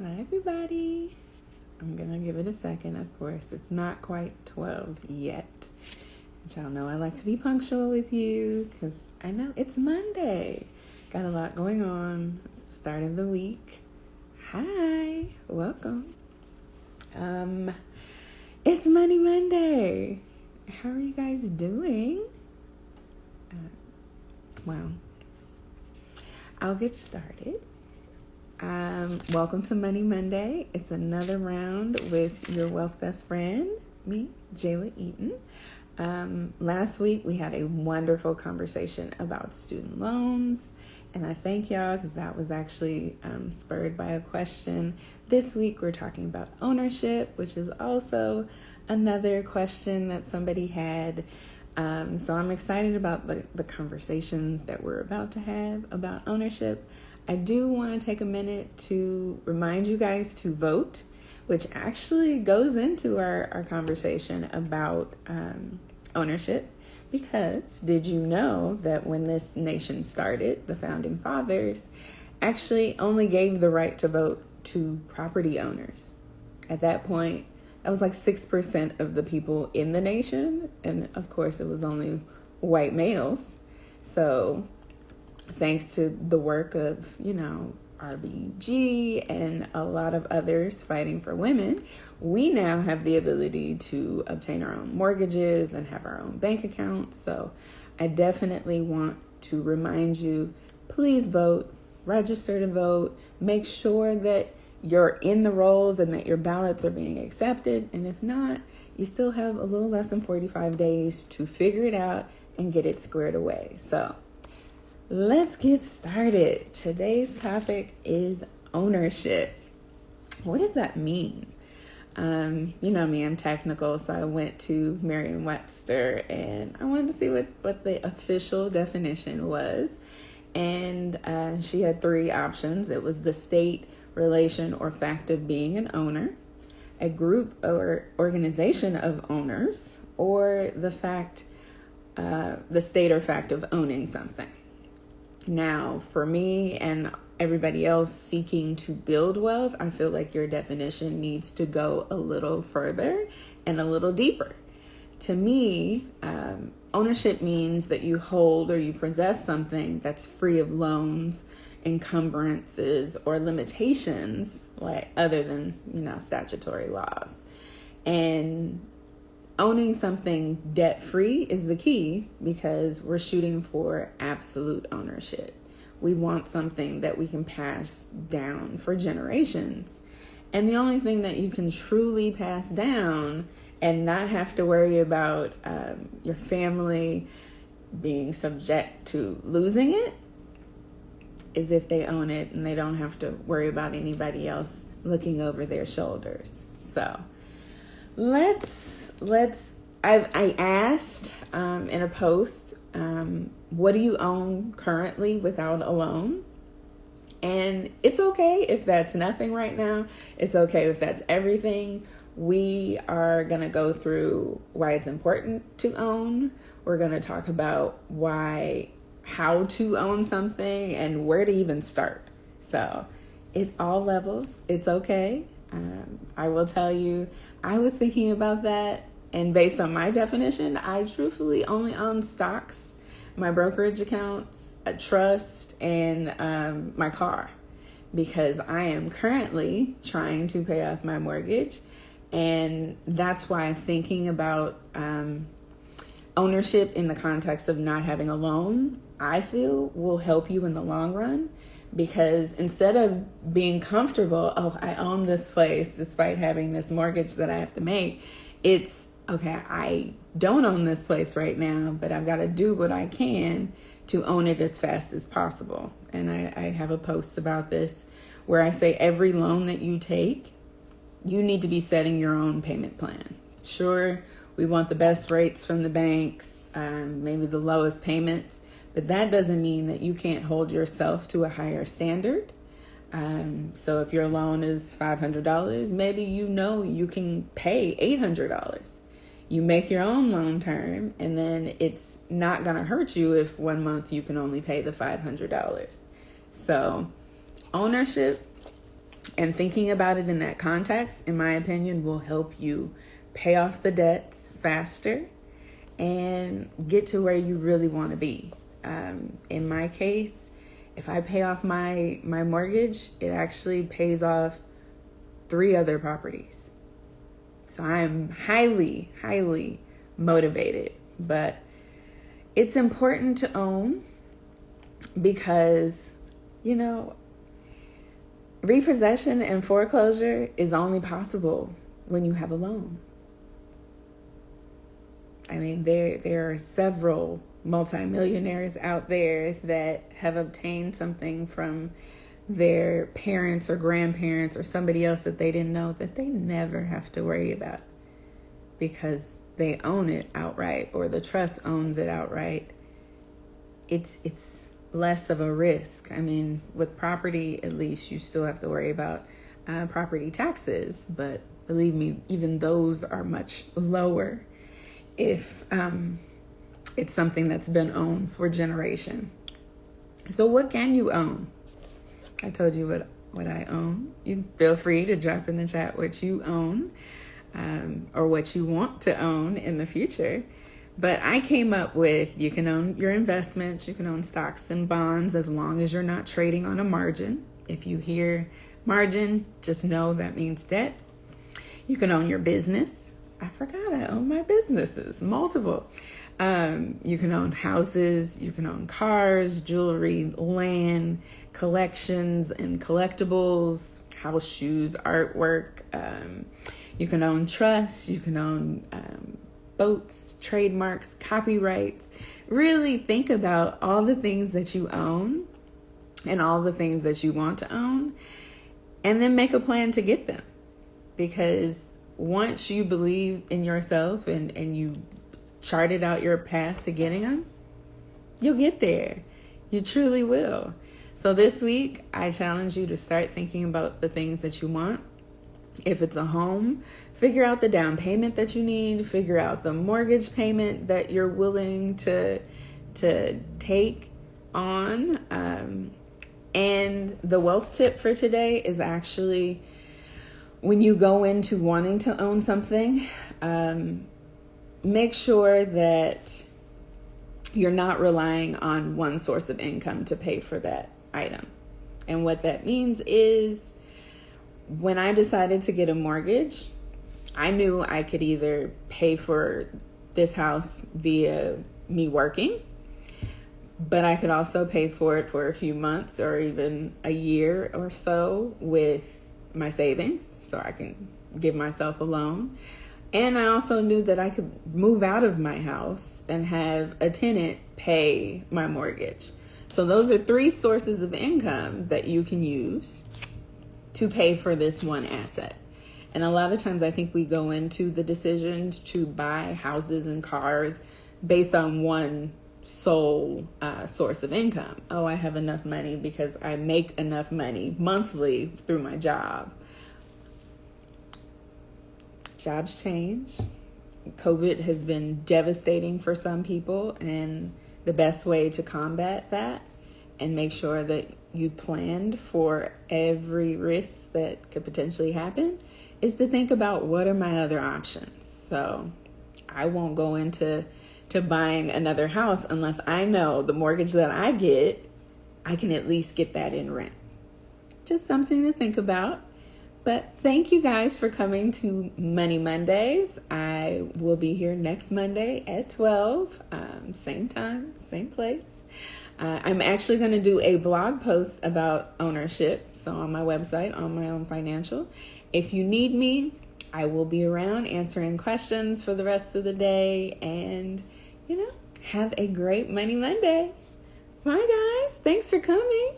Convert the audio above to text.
Hi, everybody. I'm going to give it a second, of course. It's not quite 12 yet. But y'all know I like to be punctual with you because I know it's Monday. Got a lot going on. It's the start of the week. Hi, welcome. It's Money Monday. How are you guys doing? Well, I'll get started. Welcome to Money Monday. It's another round with your wealth best friend, me, Jayla Eaton. Last week we had a wonderful conversation about student loans, and I thank y'all because that was actually spurred by a question. This week we're talking about ownership, which is also another question that somebody had. So I'm excited about the conversation that we're about to have about ownership. I do want to take a minute to remind you guys to vote, which actually goes into our conversation about ownership. Because did you know that when this nation started, the founding fathers actually only gave the right to vote to property owners? At that point, that was like 6% of the people in the nation. And of course, it was only white males. So thanks to the work of, RBG and a lot of others fighting for women, we now have the ability to obtain our own mortgages and have our own bank accounts. So I definitely want to remind you, please vote, register to vote, make sure that you're in the rolls and that your ballots are being accepted. And if not, you still have a little less than 45 days to figure it out and get it squared away. So let's get started. Today's topic is ownership. What does that mean? You know me, I'm technical, so I went to Merriam-Webster and I wanted to see what the official definition was. And she had three options. It was the state, relation, or fact of being an owner, a group or organization of owners, or the state or fact of owning something. Now, for me and everybody else seeking to build wealth, I feel like your definition needs to go a little further and a little deeper. To me, ownership means that you hold or you possess something that's free of loans, encumbrances, or limitations, like other than, statutory laws. And owning something debt-free is the key because we're shooting for absolute ownership. We want something that we can pass down for generations. And the only thing that you can truly pass down and not have to worry about your family being subject to losing it is if they own it and they don't have to worry about anybody else looking over their shoulders. So I asked in a post, what do you own currently without a loan? And it's okay if that's nothing right now. It's okay if that's everything. We are going to go through why it's important to own. We're going to talk about how to own something and where to even start. So it's all levels. It's okay. I will tell you, I was thinking about that. And based on my definition, I truthfully only own stocks, my brokerage accounts, a trust, and my car, because I am currently trying to pay off my mortgage. And that's why I'm thinking about ownership in the context of not having a loan, I feel will help you in the long run. Because instead of being comfortable, I own this place despite having this mortgage that I have to make, it's, okay, I don't own this place right now, but I've got to do what I can to own it as fast as possible. And I have a post about this where I say every loan that you take, you need to be setting your own payment plan. Sure, we want the best rates from the banks, maybe the lowest payments, but that doesn't mean that you can't hold yourself to a higher standard. So if your loan is $500, maybe you can pay $800. You make your own loan term, and then it's not going to hurt you if 1 month you can only pay the $500. So ownership And thinking about it in that context, in my opinion, will help you pay off the debts faster and get to where you really want to be. In my case, if I pay off my mortgage, it actually pays off 3 other properties. So I am highly, highly motivated. But it's important to own because, repossession and foreclosure is only possible when you have a loan. I mean, there are several multimillionaires out there that have obtained something from their parents or grandparents or somebody else that they didn't know that they never have to worry about because they own it outright or the trust owns it outright. It's less of a risk. I mean, with property, at least you still have to worry about property taxes, but believe me, even those are much lower if it's something that's been owned for generation. So what can you own? I told you what I own. You feel free to drop in the chat what you own or what you want to own in the future. But I came up with, you can own your investments, you can own stocks and bonds as long as you're not trading on a margin. If you hear margin, just know that means debt. You can own your business. I forgot I own my businesses, multiple. You can own houses, you can own cars, jewelry, land, collections and collectibles, house shoes, artwork. You can own trusts, you can own boats, trademarks, copyrights. Really think about all the things that you own and all the things that you want to own, and then make a plan to get them. Because once you believe in yourself and you charted out your path to getting them, you'll get there. You truly will. So this week, I challenge you to start thinking about the things that you want. If it's a home, figure out the down payment that you need, figure out the mortgage payment that you're willing to take on. And the wealth tip for today is actually, when you go into wanting to own something, make sure that you're not relying on one source of income to pay for that item. And what that means is, when I decided to get a mortgage, I knew I could either pay for this house via me working, but I could also pay for it for a few months or even a year or so with my savings, so I can give myself a loan. And I also knew that I could move out of my house and have a tenant pay my mortgage. So those are 3 sources of income that you can use to pay for this one asset. And a lot of times I think we go into the decisions to buy houses and cars based on one sole source of income. Oh, I have enough money because I make enough money monthly through my job. Jobs change. COVID has been devastating for some people, and the best way to combat that and make sure that you planned for every risk that could potentially happen is to think about, what are my other options? So I won't go into buying another house unless I know the mortgage that I get, I can at least get that in rent. Just something to think about. But thank you guys for coming to Money Mondays. I will be here next Monday at 12, same time, same place. I'm actually going to do a blog post about ownership. So on my website, On My Own Financial. If you need me, I will be around answering questions for the rest of the day. And, have a great Money Monday. Bye, guys. Thanks for coming.